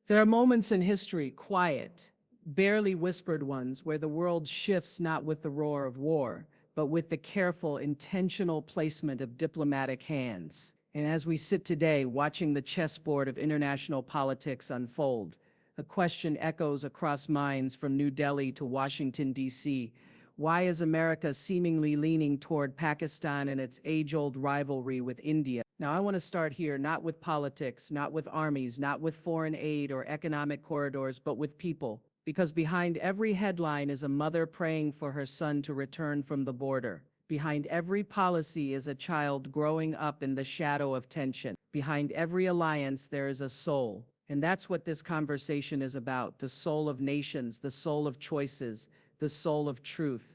There are moments in history, quiet, barely whispered ones, where the world shifts not with the roar of war, but with the careful, intentional placement of diplomatic hands. And as we sit today, watching the chessboard of international politics unfold, a question echoes across minds from New Delhi to Washington, D.C. Why is America seemingly leaning toward Pakistan and its age-old rivalry with India? Now, I want to start here, not with politics, not with armies, not with foreign aid or economic corridors, but with people. Because behind every headline is a mother praying for her son to return from the border. Behind every policy is a child growing up in the shadow of tension. Behind every alliance, there is a soul. And that's what this conversation is about, the soul of nations, the soul of choices, the soul of truth.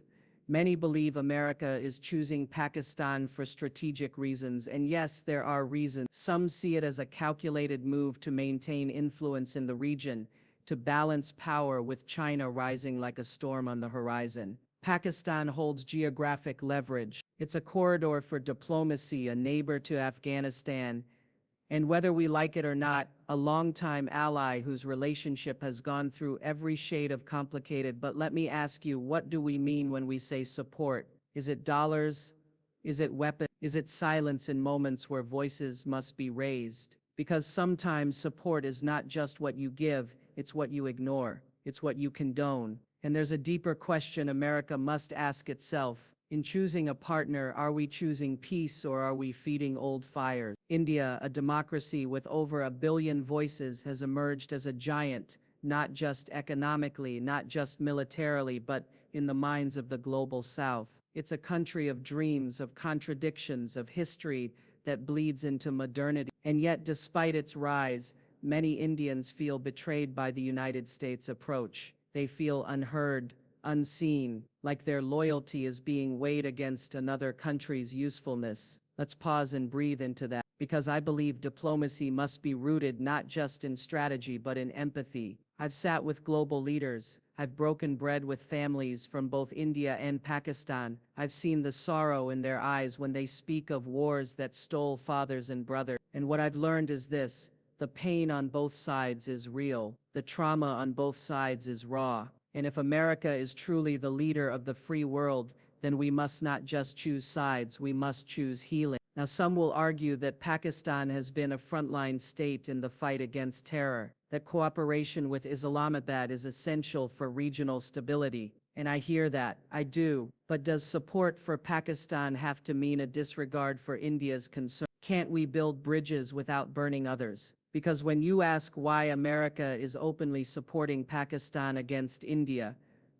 Many believe America is choosing Pakistan for strategic reasons, and yes, there are reasons. Some see it as a calculated move to maintain influence in the region, to balance power with China rising like a storm on the horizon. Pakistan holds geographic leverage. It's a corridor for diplomacy, a neighbor to Afghanistan, and whether we like it or not, a longtime ally whose relationship has gone through every shade of complicated. But let me ask you, what do we mean when we say support? Is it dollars? Is it weapons? Is it silence in moments where voices must be raised? Because sometimes support is not just what you give, it's what you ignore, it's what you condone. And there's a deeper question America must ask itself. In choosing a partner, are we choosing peace or are we feeding old fires? India, a democracy with over 1 billion voices, has emerged as a giant, not just economically, not just militarily, but in the minds of the global South. It's a country of dreams, of contradictions, of history that bleeds into modernity. And yet, despite its rise, many Indians feel betrayed by the United States approach. They feel unheard, unseen, like their loyalty is being weighed against another country's usefulness. Let's pause and breathe into that, because I believe diplomacy must be rooted not just in strategy but in empathy. I've sat with global leaders. I've broken bread with families from both India and Pakistan. I've seen the sorrow in their eyes when they speak of wars that stole fathers and brothers. And what I've learned is this: the pain on both sides is real. The trauma on both sides is raw. And if America is truly the leader of the free world, then we must not just choose sides, we must choose healing. Now, some will argue that Pakistan has been a frontline state in the fight against terror, that cooperation with Islamabad is essential for regional stability. And I hear that, I do. But does support for Pakistan have to mean a disregard for India's concern? Can't we build bridges without burning others? Because when you ask why America is openly supporting Pakistan against India,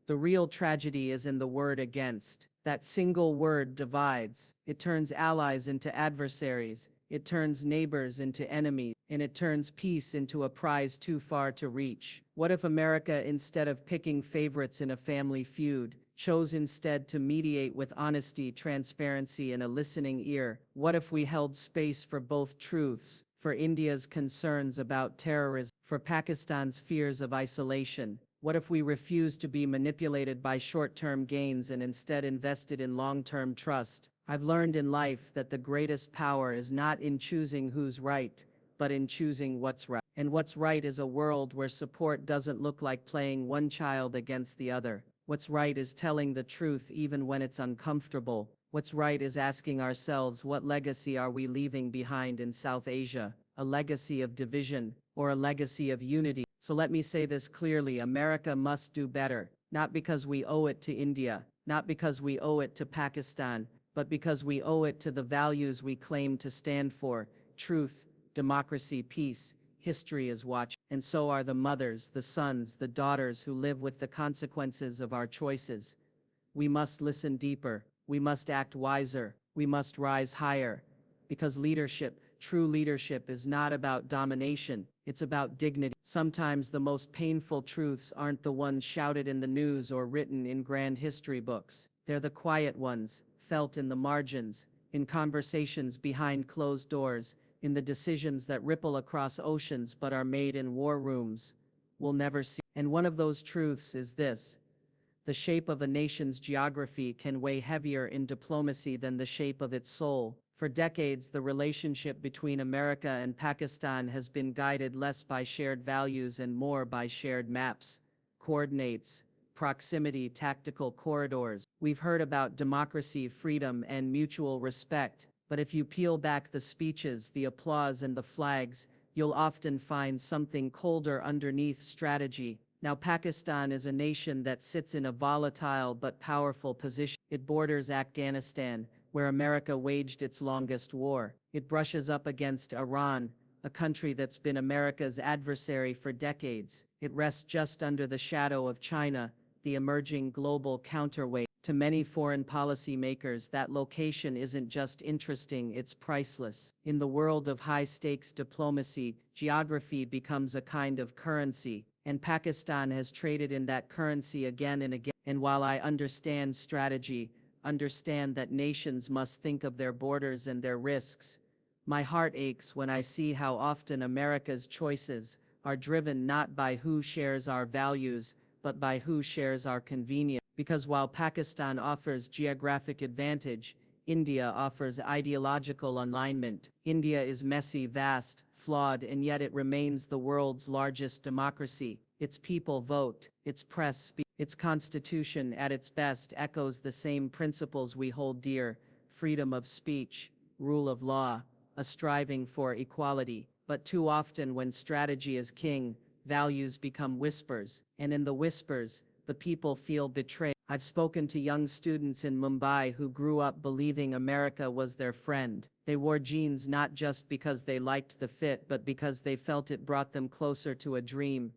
the real tragedy is in the word against. That single word divides. It turns allies into adversaries. It turns neighbors into enemies. And it turns peace into a prize too far to reach. What if America, instead of picking favorites in a family feud, chose instead to mediate with honesty, transparency, and a listening ear? What if we held space for both truths? For India's concerns about terrorism, for Pakistan's fears of isolation? What if we refused to be manipulated by short-term gains and instead invested in long-term trust? I've learned in life that the greatest power is not in choosing who's right, but in choosing what's right. And what's right is a world where support doesn't look like playing one child against the other. What's right is telling the truth even when it's uncomfortable. What's right is asking ourselves, what legacy are we leaving behind in South Asia? A legacy of division or a legacy of unity? So let me say this clearly: America must do better, not because we owe it to India, not because we owe it to Pakistan, but because we owe it to the values we claim to stand for: truth, democracy, peace. History is watching, and so are the mothers, the sons, the daughters who live with the consequences of our choices. We must listen deeper. We must act wiser. We must rise higher. Because leadership, true leadership, is not about domination. It's about dignity. Sometimes the most painful truths aren't the ones shouted in the news or written in grand history books. They're the quiet ones, felt in the margins, in conversations behind closed doors, in the decisions that ripple across oceans but are made in war rooms we'll never see. And one of those truths is this: the shape of a nation's geography can weigh heavier in diplomacy than the shape of its soul. For decades, the relationship between America and Pakistan has been guided less by shared values and more by shared maps, coordinates, proximity, tactical corridors. We've heard about democracy, freedom, and mutual respect, but if you peel back the speeches, the applause, and the flags, you'll often find something colder underneath: strategy. Now, Pakistan is a nation that sits in a volatile but powerful position. It borders Afghanistan, where America waged its longest war. It brushes up against Iran, a country that's been America's adversary for decades. It rests just under the shadow of China, the emerging global counterweight. To many foreign policy makers, that location isn't just interesting, it's priceless. In the world of high-stakes diplomacy, geography becomes a kind of currency, and Pakistan has traded in that currency again and again. And while I understand strategy, understand that nations must think of their borders and their risks, my heart aches when I see how often America's choices are driven not by who shares our values, but by who shares our convenience. Because while Pakistan offers geographic advantage, India offers ideological alignment. India is messy, vast, flawed, and yet it remains the world's largest democracy. Its people vote, its press speaks, its constitution at its best echoes the same principles we hold dear: freedom of speech, rule of law, a striving for equality. But too often, when strategy is king, values become whispers, and in the whispers, the people feel betrayed. I've spoken to young students in Mumbai who grew up believing America was their friend. They wore jeans not just because they liked the fit, but because they felt it brought them closer to a dream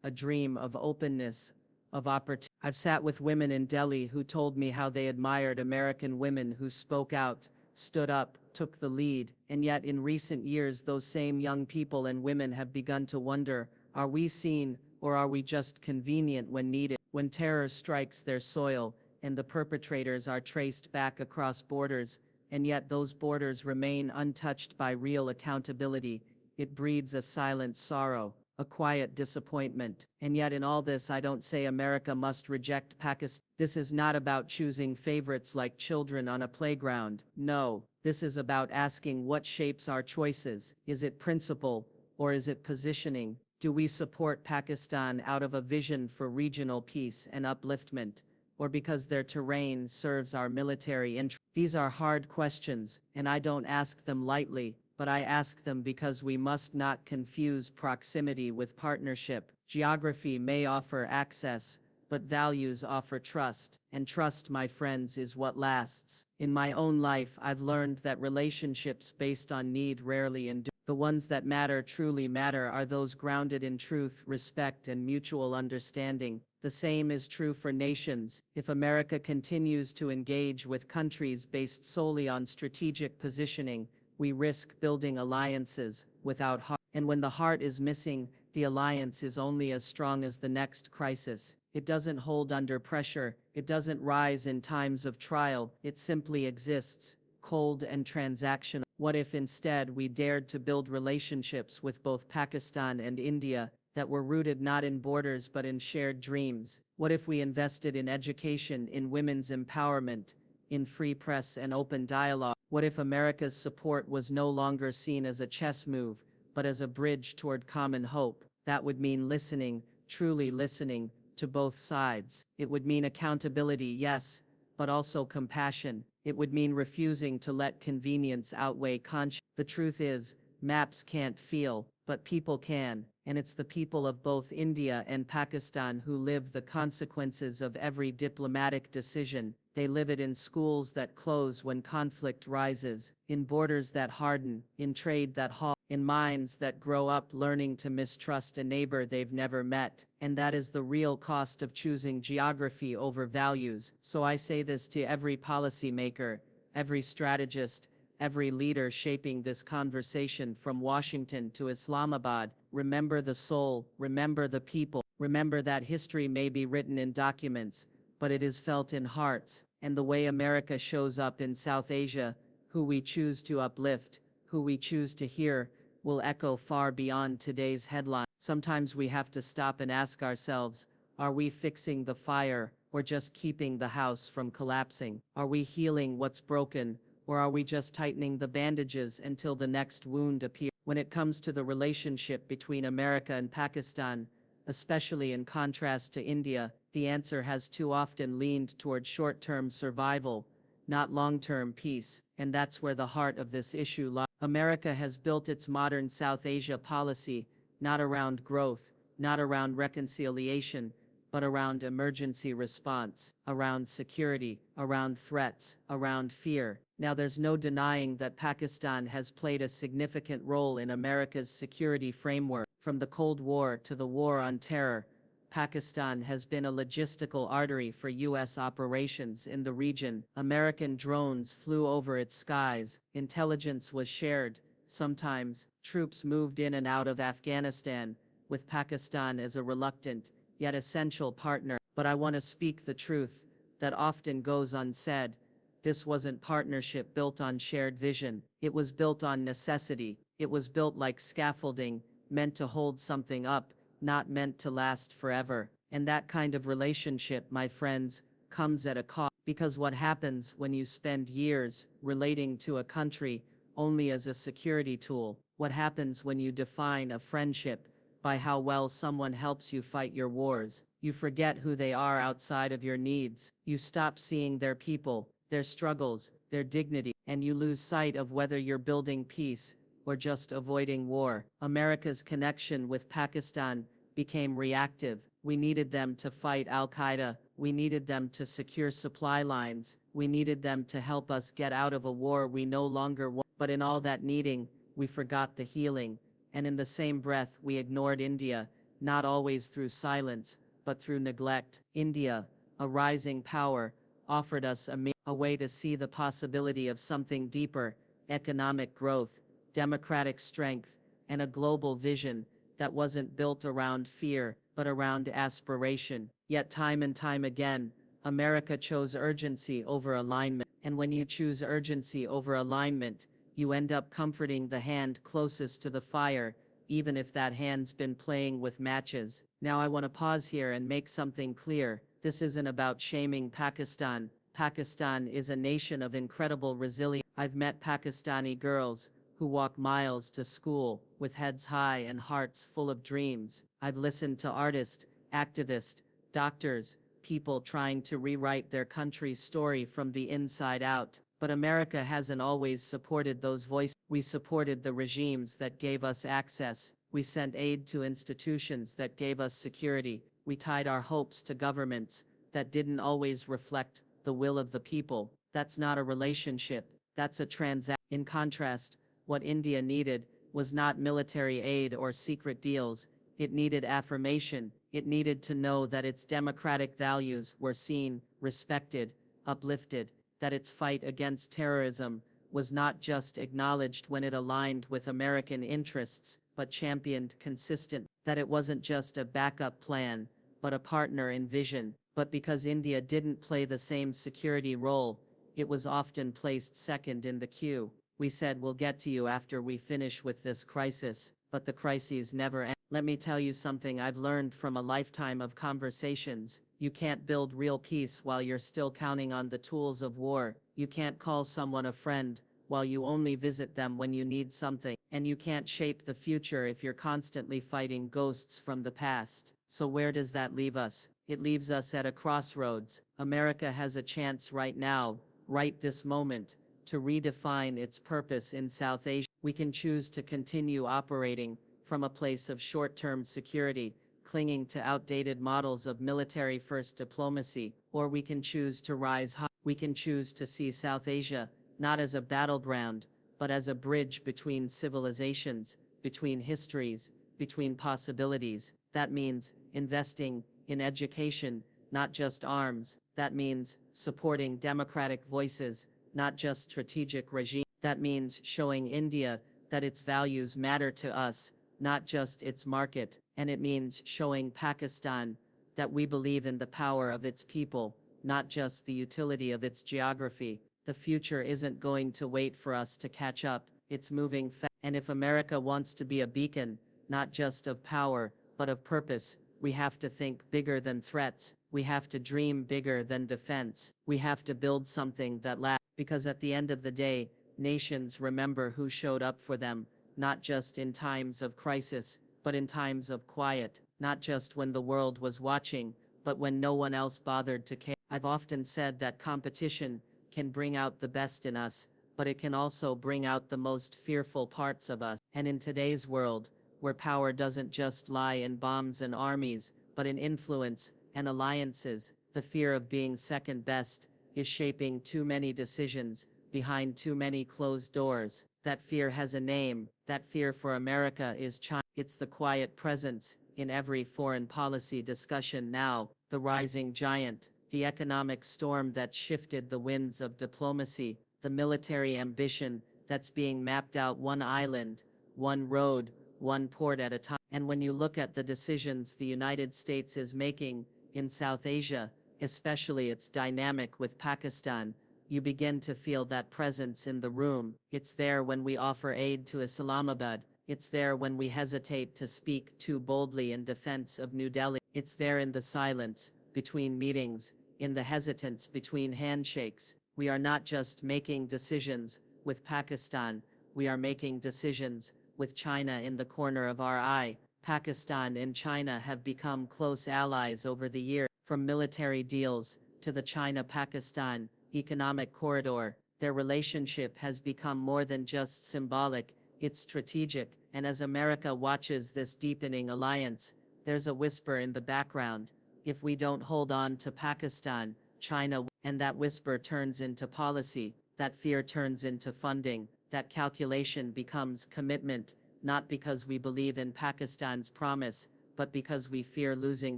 of openness, of opportunity. I've sat with women in Delhi who told me how they admired American women who spoke out, stood up, took the lead, and yet in recent years those same young people and women have begun to wonder, are we seen, or are we just convenient when needed? When terror strikes their soil, and the perpetrators are traced back across borders, and yet those borders remain untouched by real accountability, it breeds a silent sorrow, a quiet disappointment. And yet in all this, I don't say America must reject Pakistan. This is not about choosing favorites like children on a playground. No, this is about asking what shapes our choices. Is it principle, or is it positioning? Do we support Pakistan out of a vision for regional peace and upliftment, or because their terrain serves our military interests? These are hard questions, and I don't ask them lightly, but I ask them because we must not confuse proximity with partnership. Geography may offer access, but values offer trust, and trust, my friends, is what lasts. In my own life, I've learned that relationships based on need rarely endure. The ones that matter, truly matter, are those grounded in truth, respect, and mutual understanding. The same is true for nations. If America continues to engage with countries based solely on strategic positioning, we risk building alliances without heart. And when the heart is missing, the alliance is only as strong as the next crisis. It doesn't hold under pressure. It doesn't rise in times of trial. It simply exists, cold and transactional. What if instead we dared to build relationships with both Pakistan and India that were rooted not in borders but in shared dreams? What if we invested in education, in women's empowerment, in free press and open dialogue? What if America's support was no longer seen as a chess move, but as a bridge toward common hope? That would mean listening, truly listening, to both sides. It would mean accountability, yes, but also compassion. It would mean refusing to let convenience outweigh conscience. The truth is, maps can't feel, but people can, and it's the people of both India and Pakistan who live the consequences of every diplomatic decision. They live it in schools that close when conflict rises, in borders that harden, in trade that halts, in minds that grow up learning to mistrust a neighbor they've never met. And that is the real cost of choosing geography over values. So I say this to every policymaker, every strategist, every leader shaping this conversation from Washington to Islamabad: remember the soul, remember the people, remember that history may be written in documents, but it is felt in hearts. And the way America shows up in South Asia, who we choose to uplift, who we choose to hear, will echo far beyond today's headline. Sometimes we have to stop and ask ourselves, are we fixing the fire, or just keeping the house from collapsing? Are we healing what's broken, or are we just tightening the bandages until the next wound appears? When it comes to the relationship between America and Pakistan, especially in contrast to India, the answer has too often leaned toward short-term survival, not long-term peace, and that's where the heart of this issue lies. America has built its modern South Asia policy not around growth, not around reconciliation, but around emergency response, around security, around threats, around fear. Now, there's no denying that Pakistan has played a significant role in America's security framework. From the Cold War to the War on Terror, Pakistan has been a logistical artery for U.S. operations in the region. American drones flew over its skies, intelligence was shared, sometimes troops moved in and out of Afghanistan, with Pakistan as a reluctant, yet essential partner. But I want to speak the truth that often goes unsaid. This wasn't partnership built on shared vision. It was built on necessity. It was built like scaffolding, meant to hold something up, not meant to last forever. And that kind of relationship, my friends, comes at a cost. Because what happens when you spend years relating to a country only as a security tool? What happens when you define a friendship by how well someone helps you fight your wars? You forget who they are outside of your needs. You stop seeing their people, their struggles, their dignity, and you lose sight of whether you're building peace or just avoiding war. America's connection with Pakistan became reactive. We needed them to fight Al-Qaeda. We needed them to secure supply lines. We needed them to help us get out of a war we no longer want. But in all that needing, we forgot the healing. And in the same breath, we ignored India, not always through silence, but through neglect. India, a rising power, offered us a way to see the possibility of something deeper: economic growth, democratic strength, and a global vision that wasn't built around fear, but around aspiration. Yet time and time again, America chose urgency over alignment. And when you choose urgency over alignment, you end up comforting the hand closest to the fire, even if that hand's been playing with matches. Now I want to pause here and make something clear. This isn't about shaming Pakistan. Pakistan is a nation of incredible resilience. I've met Pakistani girls who walk miles to school with heads high and hearts full of dreams. I've listened to artists, activists, doctors, people trying to rewrite their country's story from the inside out. But America hasn't always supported those voices. We supported the regimes that gave us access. We sent aid to institutions that gave us security. We tied our hopes to governments that didn't always reflect the will of the people. That's not a relationship. That's a transaction. In contrast, what India needed was not military aid or secret deals. It needed affirmation. It needed to know that its democratic values were seen, respected, uplifted, that its fight against terrorism was not just acknowledged when it aligned with American interests, but championed consistently, that it wasn't just a backup plan, but a partner in vision. But because India didn't play the same security role, it was often placed second in the queue. We said, we'll get to you after we finish with this crisis, but the crises never end. Let me tell you something I've learned from a lifetime of conversations. You can't build real peace while you're still counting on the tools of war. You can't call someone a friend while you only visit them when you need something. And you can't shape the future if you're constantly fighting ghosts from the past. So where does that leave us? It leaves us at a crossroads. America has a chance right now, right this moment, to redefine its purpose in South Asia. We can choose to continue operating from a place of short-term security, clinging to outdated models of military-first diplomacy, or we can choose to rise high. We can choose to see South Asia not as a battleground, but as a bridge between civilizations, between histories, between possibilities. That means investing in education, not just arms. That means supporting democratic voices, not just strategic regimes. That means showing India that its values matter to us, not just its market. And it means showing Pakistan that we believe in the power of its people, not just the utility of its geography. The future isn't going to wait for us to catch up. It's moving fast. And if America wants to be a beacon, not just of power, but of purpose, We have to think bigger than threats. We have to dream bigger than defense. We have to build something that lasts. Because at the end of the day, nations remember who showed up for them, not just in times of crisis, but in times of quiet, not just when the world was watching, but when no one else bothered to care. I've often said that competition can bring out the best in us, but it can also bring out the most fearful parts of us. And in today's world, where power doesn't just lie in bombs and armies, but in influence and alliances, the fear of being second best is shaping too many decisions behind too many closed doors. That fear has a name. That fear for America is China. It's the quiet presence in every foreign policy discussion now, the rising giant, the economic storm that shifted the winds of diplomacy, the military ambition that's being mapped out one island, one road, one port at a time. And when you look at the decisions the United States is making in South Asia, especially its dynamic with Pakistan, you begin to feel that presence in the room. It's there when we offer aid to Islamabad. It's there when we hesitate to speak too boldly in defense of New Delhi. It's there in the silence between meetings, in the hesitance between handshakes. We are not just making decisions with Pakistan, we are making decisions with China in the corner of our eye. Pakistan and China have become close allies over the years. From military deals to the China-Pakistan economic corridor, their relationship has become more than just symbolic, it's strategic. And as America watches this deepening alliance, there's a whisper in the background: if we don't hold on to Pakistan, China will. And that whisper turns into policy, that fear turns into funding, that calculation becomes commitment, not because we believe in Pakistan's promise, but because we fear losing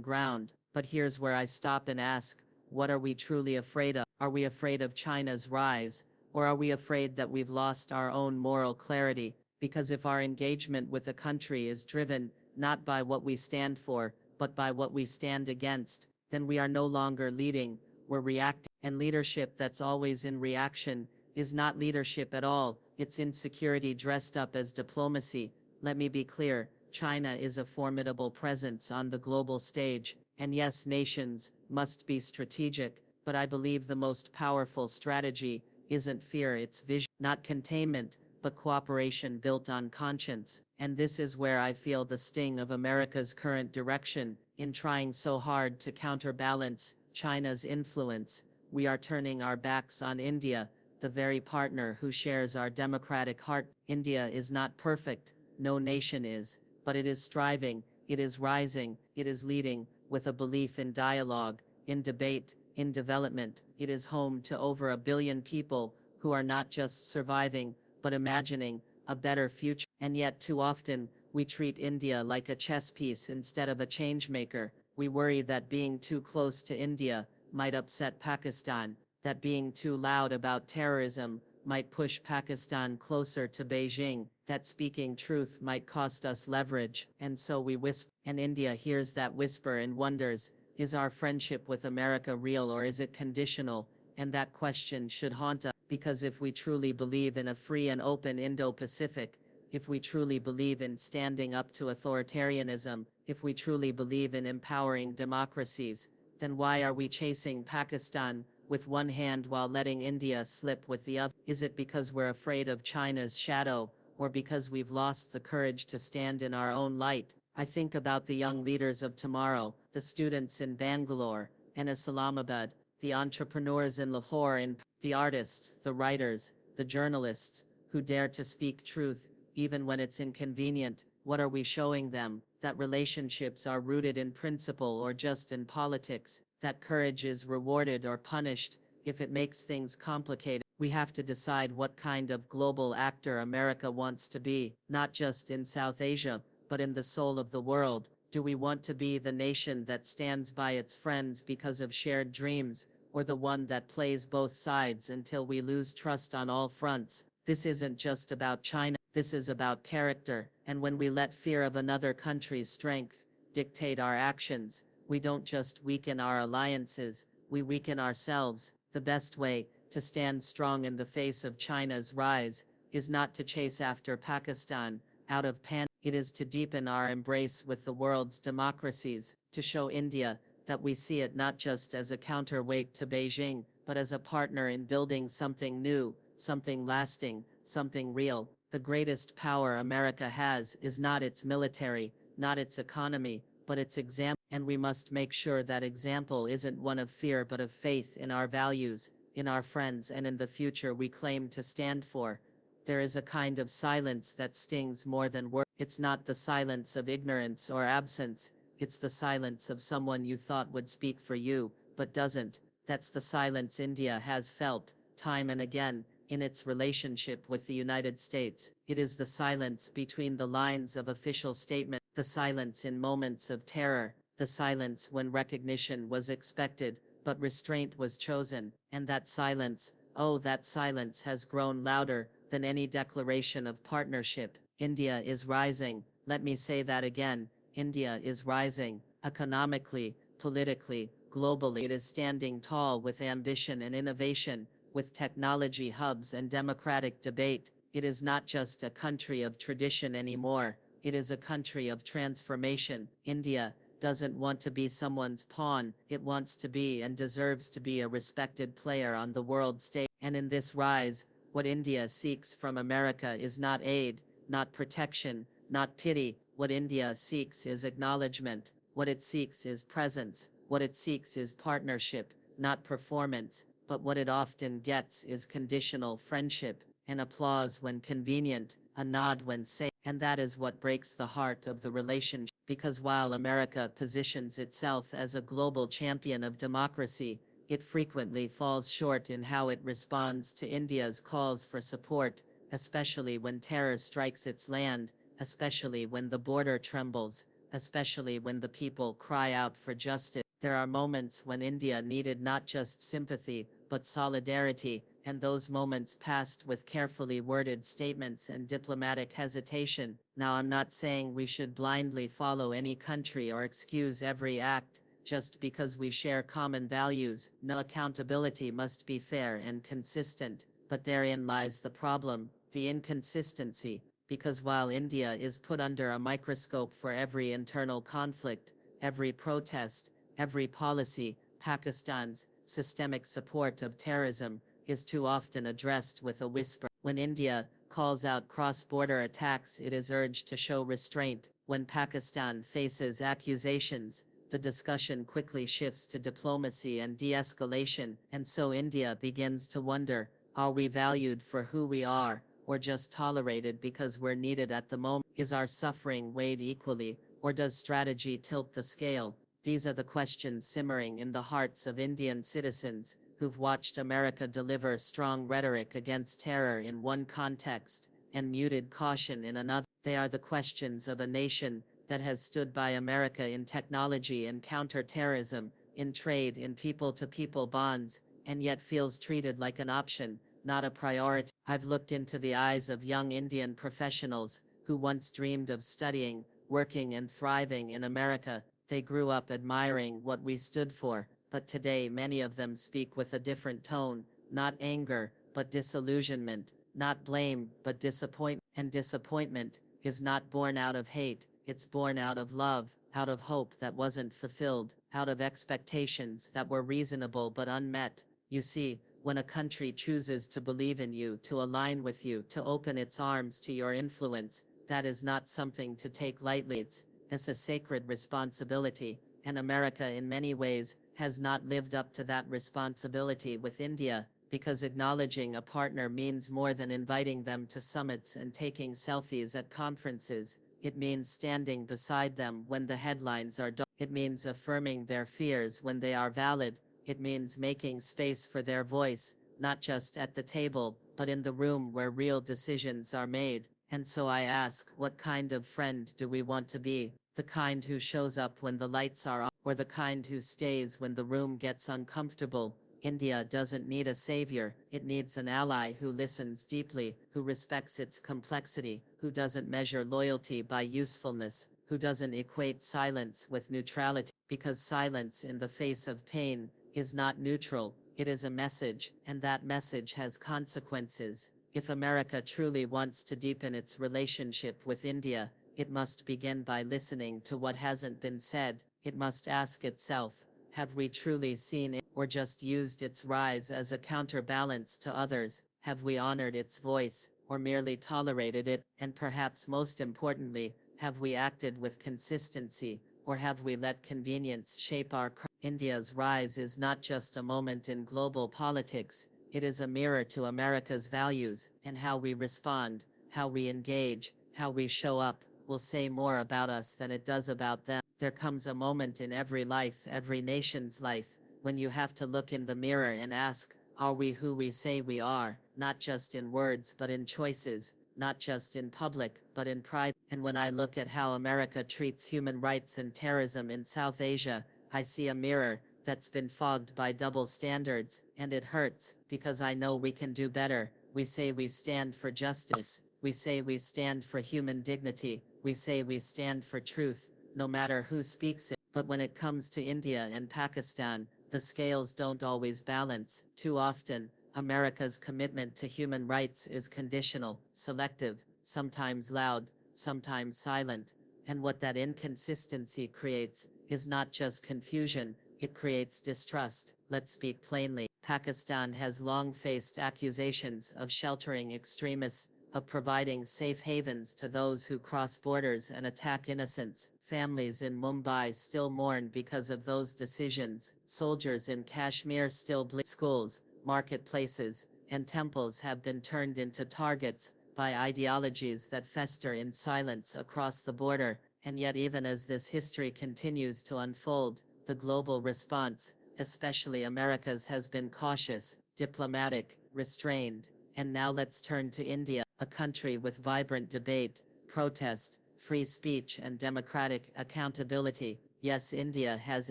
ground. But here's where I stop and ask, what are we truly afraid of? Are we afraid of China's rise? Or are we afraid that we've lost our own moral clarity? Because if our engagement with a country is driven not by what we stand for, but by what we stand against, then we are no longer leading, we're reacting. And leadership that's always in reaction is not leadership at all, it's insecurity dressed up as diplomacy. Let me be clear, China is a formidable presence on the global stage, and yes, nations must be strategic, but I believe the most powerful strategy isn't fear, it's vision, not containment, but cooperation built on conscience. And this is where I feel the sting of America's current direction. In trying so hard to counterbalance China's influence, we are turning our backs on India, the very partner who shares our democratic heart. India is not perfect, no nation is, but it is striving, it is rising, it is leading, with a belief in dialogue, in debate, in development. It is home to over 1 billion people who are not just surviving, but imagining a better future. And yet too often, we treat India like a chess piece instead of a change maker. We worry that being too close to India might upset Pakistan, that being too loud about terrorism might push Pakistan closer to Beijing, that speaking truth might cost us leverage. And so we whisper, and India hears that whisper and wonders, is our friendship with America real or is it conditional? And that question should haunt us, because if we truly believe in a free and open Indo-Pacific, if we truly believe in standing up to authoritarianism, if we truly believe in empowering democracies, then why are we chasing Pakistan with one hand while letting India slip with the other? Is it because we're afraid of China's shadow, or because we've lost the courage to stand in our own light? I think about the young leaders of tomorrow, the students in Bangalore and Islamabad, the entrepreneurs in Lahore, and the artists, the writers, the journalists, who dare to speak truth, even when it's inconvenient. What are we showing them? That relationships are rooted in principle or just in politics, that courage is rewarded or punished if it makes things complicated. We have to decide what kind of global actor America wants to be, not just in South Asia, but in the soul of the world. Do we want to be the nation that stands by its friends because of shared dreams, or the one that plays both sides until we lose trust on all fronts? This isn't just about China, this is about character. And when we let fear of another country's strength dictate our actions, we don't just weaken our alliances, we weaken ourselves. The best way to stand strong in the face of China's rise is not to chase after Pakistan out of panic, It is to deepen our embrace with the world's democracies, to show India that we see it not just as a counterweight to Beijing, but as a partner in building something new, something lasting, something real. The greatest power America has is not its military, not its economy, but its example, and we must make sure that example isn't one of fear but of faith in our values, in our friends, and in the future we claim to stand for. There is a kind of silence that stings more than words. It's not the silence of ignorance or absence, it's the silence of someone you thought would speak for you, but doesn't. That's the silence India has felt, time and again, in its relationship with the United States. It is the silence between the lines of official statement, the silence in moments of terror, the silence when recognition was expected, but restraint was chosen, and that silence, oh, that silence has grown louder than any declaration of partnership. India is rising. Let me say that again. India is rising, economically, politically, globally. It is standing tall with ambition and innovation, with technology hubs and democratic debate. It is not just a country of tradition anymore. It is a country of transformation. India doesn't want to be someone's pawn. It wants to be and deserves to be a respected player on the world stage. And in this rise, what India seeks from America is not aid, not protection, not pity. What India seeks is acknowledgement. What it seeks is presence. What it seeks is partnership, not performance. But what it often gets is conditional friendship, an applause when convenient, a nod when safe. And that is what breaks the heart of the relationship. Because while America positions itself as a global champion of democracy, it frequently falls short in how it responds to India's calls for support, especially when terror strikes its land, especially when the border trembles, especially when the people cry out for justice. There are moments when India needed not just sympathy, but solidarity, and those moments passed with carefully worded statements and diplomatic hesitation. Now, I'm not saying we should blindly follow any country or excuse every act just because we share common values. No, accountability must be fair and consistent, but therein lies the problem, the inconsistency, because while India is put under a microscope for every internal conflict, every protest, every policy, Pakistan's systemic support of terrorism is too often addressed with a whisper. When India calls out cross-border attacks, it is urged to show restraint. When Pakistan faces accusations, the discussion quickly shifts to diplomacy and de-escalation, and so India begins to wonder, are we valued for who we are, or just tolerated because we're needed at the moment? Is our suffering weighed equally, or does strategy tilt the scale? These are the questions simmering in the hearts of Indian citizens who've watched America deliver strong rhetoric against terror in one context and muted caution in another. They are the questions of a nation that has stood by America in technology and counter-terrorism, in trade, in people-to-people bonds, and yet feels treated like an option, not a priority. I've looked into the eyes of young Indian professionals who once dreamed of studying, working, and thriving in America. They grew up admiring what we stood for, but today many of them speak with a different tone, not anger, but disillusionment, not blame, but disappointment. And disappointment is not born out of hate, it's born out of love, out of hope that wasn't fulfilled, out of expectations that were reasonable but unmet. You see, when a country chooses to believe in you, to align with you, to open its arms to your influence, that is not something to take lightly. It's a sacred responsibility, and America in many ways has not lived up to that responsibility with India, because acknowledging a partner means more than inviting them to summits and taking selfies at conferences. It means standing beside them when the headlines are dark. It means affirming their fears when they are valid. It means making space for their voice, not just at the table, but in the room where real decisions are made. And so I ask, what kind of friend do we want to be? The kind who shows up when the lights are on, or the kind who stays when the room gets uncomfortable? India doesn't need a savior, it needs an ally who listens deeply, who respects its complexity, who doesn't measure loyalty by usefulness, who doesn't equate silence with neutrality, because silence in the face of pain is not neutral, it is a message, and that message has consequences. If America truly wants to deepen its relationship with India, It must begin by listening to what hasn't been said. It must ask itself, have we truly seen it, or just used its rise as a counterbalance to others? Have we honored its voice, or merely tolerated it? And perhaps most importantly, have we acted with consistency, or have we let convenience shape our India's rise is not just a moment in global politics, it is a mirror to America's values, and how we respond, how we engage, how we show up, will say more about us than it does about them. There comes a moment in every life, every nation's life, when you have to look in the mirror and ask, are we who we say we are, not just in words but in choices, not just in public but in private. And when I look at how America treats human rights and terrorism in South Asia, I see a mirror that's been fogged by double standards, and it hurts, because I know we can do better. We say we stand for justice, we say we stand for human dignity, we say we stand for truth, no matter who speaks it. But when it comes to India and Pakistan, the scales don't always balance. Too often, America's commitment to human rights is conditional, selective, sometimes loud, sometimes silent. And what that inconsistency creates is not just confusion, it creates distrust. Let's speak plainly. Pakistan has long faced accusations of sheltering extremists, of providing safe havens to those who cross borders and attack innocents. Families in Mumbai still mourn because of those decisions. Soldiers in Kashmir still bleed. Schools, marketplaces, and temples have been turned into targets by ideologies that fester in silence across the border. And yet, even as this history continues to unfold, the global response, especially America's, has been cautious, diplomatic, restrained. And now let's turn to India, a country with vibrant debate, protest, free speech and democratic accountability. Yes, India has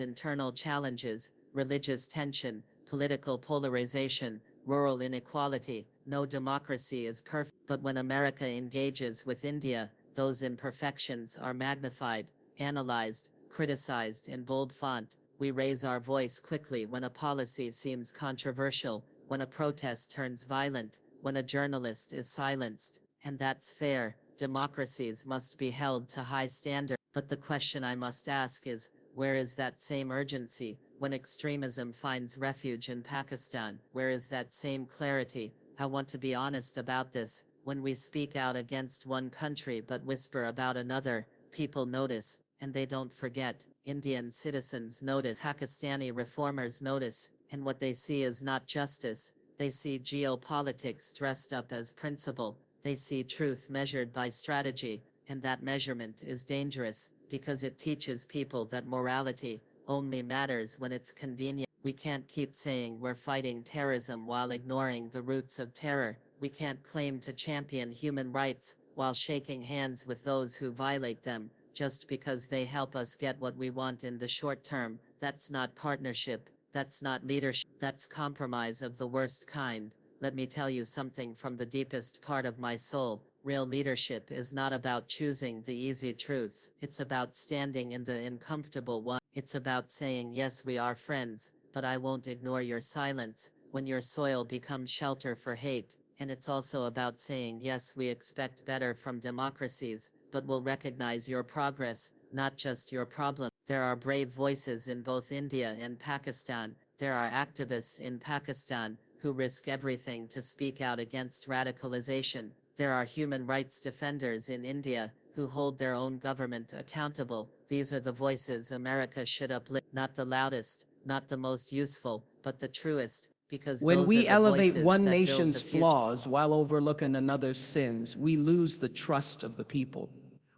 internal challenges, religious tension, political polarization, rural inequality. No democracy is perfect, but when America engages with India, those imperfections are magnified, analyzed, criticized in bold font. We raise our voice quickly when a policy seems controversial, when a protest turns violent, when a journalist is silenced. And that's fair. Democracies must be held to high standards. But the question I must ask is, where is that same urgency when extremism finds refuge in Pakistan? Where is that same clarity? I want to be honest about this. When we speak out against one country but whisper about another, people notice, and they don't forget. Indian citizens notice, Pakistani reformers notice, and what they see is not justice. They see geopolitics dressed up as principle. They see truth measured by strategy, and that measurement is dangerous, because it teaches people that morality only matters when it's convenient. We can't keep saying we're fighting terrorism while ignoring the roots of terror. We can't claim to champion human rights while shaking hands with those who violate them, just because they help us get what we want in the short term. That's not partnership, that's not leadership, that's compromise of the worst kind. Let me tell you something from the deepest part of my soul. Real leadership is not about choosing the easy truths. It's about standing in the uncomfortable one. It's about saying, yes, we are friends, but I won't ignore your silence when your soil becomes shelter for hate. And it's also about saying, yes, we expect better from democracies, but we'll recognize your progress, not just your problem. There are brave voices in both India and Pakistan. There are activists in Pakistan who risk everything to speak out against radicalization. There are human rights defenders in India who hold their own government accountable. These are the voices America should uplift, not the loudest, not the most useful, but the truest, because When those are we the elevate voices one that build the nation's future. flaws while overlooking another's sins, we lose the trust of the people.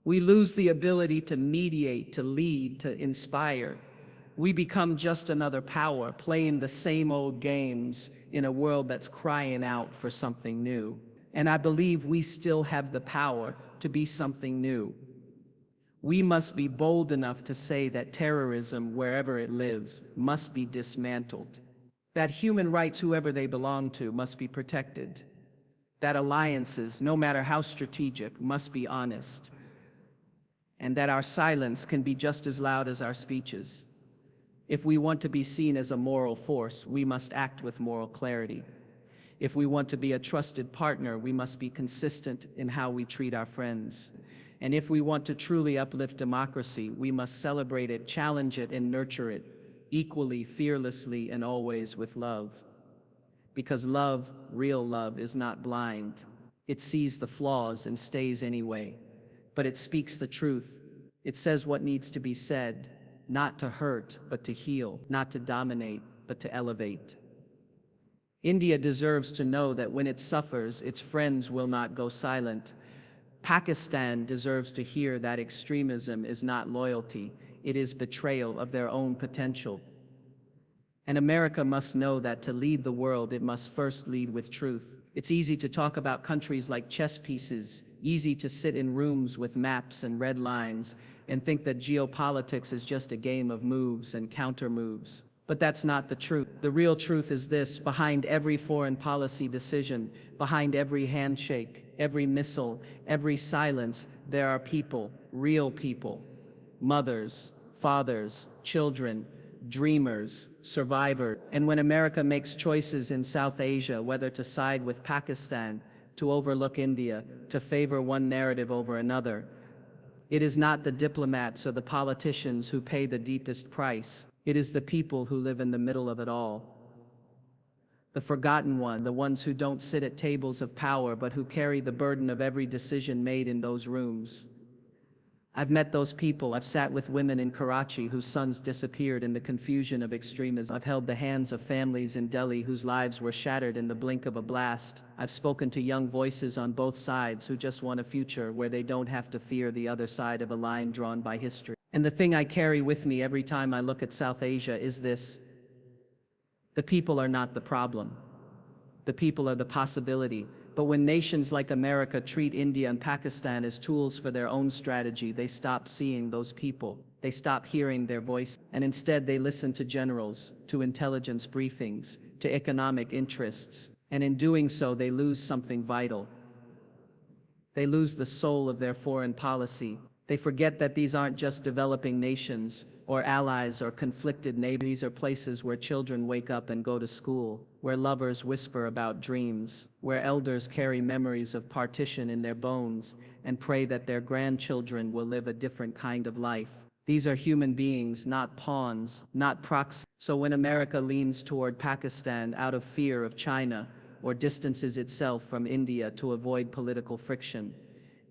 We lose the ability to mediate, to lead, to inspire. We become just another power playing the same old games in a world that's crying out for something new. And I believe we still have the power to be something new. We must be bold enough to say that terrorism, wherever it lives, must be dismantled. That human rights, whoever they belong to, must be protected. That alliances, no matter how strategic, must be honest. And that our silence can be just as loud as our speeches. If we want to be seen as a moral force, we must act with moral clarity. If we want to be a trusted partner, we must be consistent in how we treat our friends. And if we want to truly uplift democracy, we must celebrate it, challenge it, and nurture it equally, fearlessly, and always with love. Because love, real love, is not blind. It sees the flaws and stays anyway. But it speaks the truth. It says what needs to be said, not to hurt, but to heal, not to dominate, but to elevate. India deserves to know that when it suffers, its friends will not go silent. Pakistan deserves to hear that extremism is not loyalty, it is betrayal of their own potential. And America must know that to lead the world, it must first lead with truth. It's easy to talk about countries like chess pieces, easy to sit in rooms with maps and red lines and think that geopolitics is just a game of moves and counter moves. But that's not the truth. The real truth is this: behind every foreign policy decision, behind every handshake, every missile, every silence, there are people, real people. Mothers, fathers, children, dreamers, survivors. And when America makes choices in South Asia, whether to side with Pakistan, to overlook India, to favor one narrative over another, it is not the diplomats or the politicians who pay the deepest price. It is the people who live in the middle of it all. The forgotten one, the ones who don't sit at tables of power but who carry the burden of every decision made in those rooms. I've met those people. I've sat with women in Karachi whose sons disappeared in the confusion of extremism. I've held the hands of families in Delhi whose lives were shattered in the blink of a blast. I've spoken to young voices on both sides who just want a future where they don't have to fear the other side of a line drawn by history. And the thing I carry with me every time I look at South Asia is this: the people are not the problem. The people are the possibility. But when nations like America treat India and Pakistan as tools for their own strategy, they stop seeing those people. They stop hearing their voice, and instead they listen to generals, to intelligence briefings, to economic interests, and in doing so they lose something vital. They lose the soul of their foreign policy. They forget that these aren't just developing nations, or allies, or conflicted neighbors. These are places where children wake up and go to school, where lovers whisper about dreams, where elders carry memories of partition in their bones and pray that their grandchildren will live a different kind of life. These are human beings, not pawns, not proxies. So when America leans toward Pakistan out of fear of China, or distances itself from India to avoid political friction,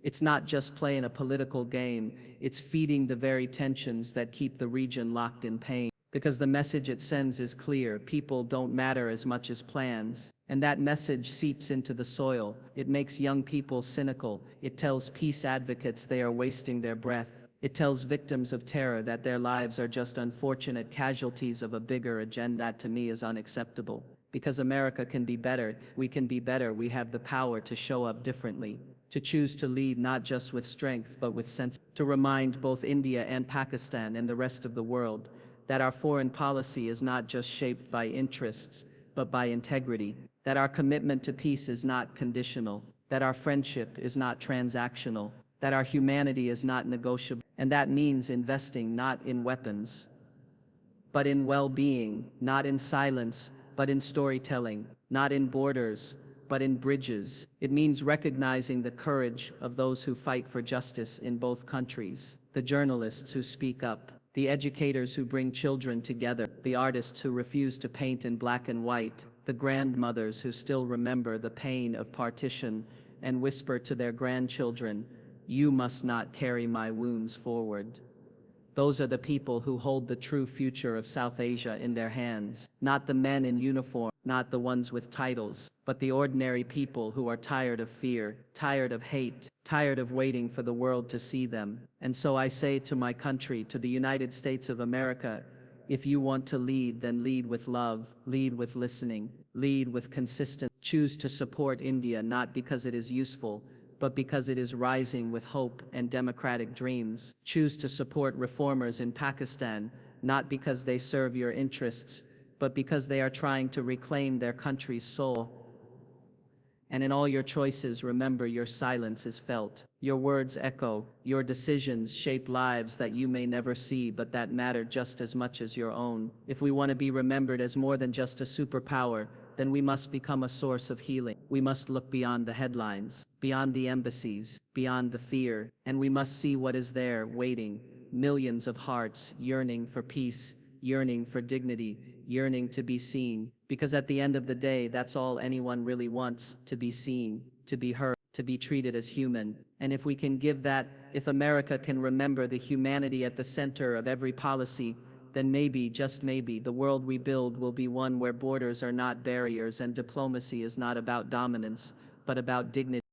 it's not just playing a political game, it's feeding the very tensions that keep the region locked in pain. Because the message it sends is clear: people don't matter as much as plans. And that message seeps into the soil. It makes young people cynical. It tells peace advocates they are wasting their breath. It tells victims of terror that their lives are just unfortunate casualties of a bigger agenda. That to me is unacceptable. Because America can be better, we can be better, we have the power to show up differently. To choose to lead not just with strength but with sense, to remind both India and Pakistan and the rest of the world that our foreign policy is not just shaped by interests but by integrity, that our commitment to peace is not conditional, that our friendship is not transactional, that our humanity is not negotiable. And that means investing not in weapons but in well-being, not in silence but in storytelling, not in borders but in bridges. It means recognizing the courage of those who fight for justice in both countries, the journalists who speak up, the educators who bring children together, the artists who refuse to paint in black and white, the grandmothers who still remember the pain of partition and whisper to their grandchildren, "You must not carry my wounds forward." Those are the people who hold the true future of South Asia in their hands. Not the men in uniform, not the ones with titles, but the ordinary people who are tired of fear, tired of hate, tired of waiting for the world to see them. And so I say to my country, to the United States of America, if you want to lead, then lead with love, lead with listening, lead with consistency. Choose to support India not because it is useful, but because it is rising with hope and democratic dreams. Choose to support reformers in Pakistan, not because they serve your interests, but because they are trying to reclaim their country's soul. And in all your choices, remember your silence is felt. Your words echo. Your decisions shape lives that you may never see, but that matter just as much as your own. If we want to be remembered as more than just a superpower, then we must become a source of healing. we must look beyond the headlines, beyond the embassies, beyond the fear, and we must see what is there waiting. Millions of hearts yearning for peace, yearning for dignity, yearning to be seen. Because at the end of the day, that's all anyone really wants, to be seen, to be heard, to be treated as human. And if we can give that, if America can remember the humanity at the center of every policy, then maybe, just maybe, the world we build will be one where borders are not barriers and diplomacy is not about dominance, but about dignity.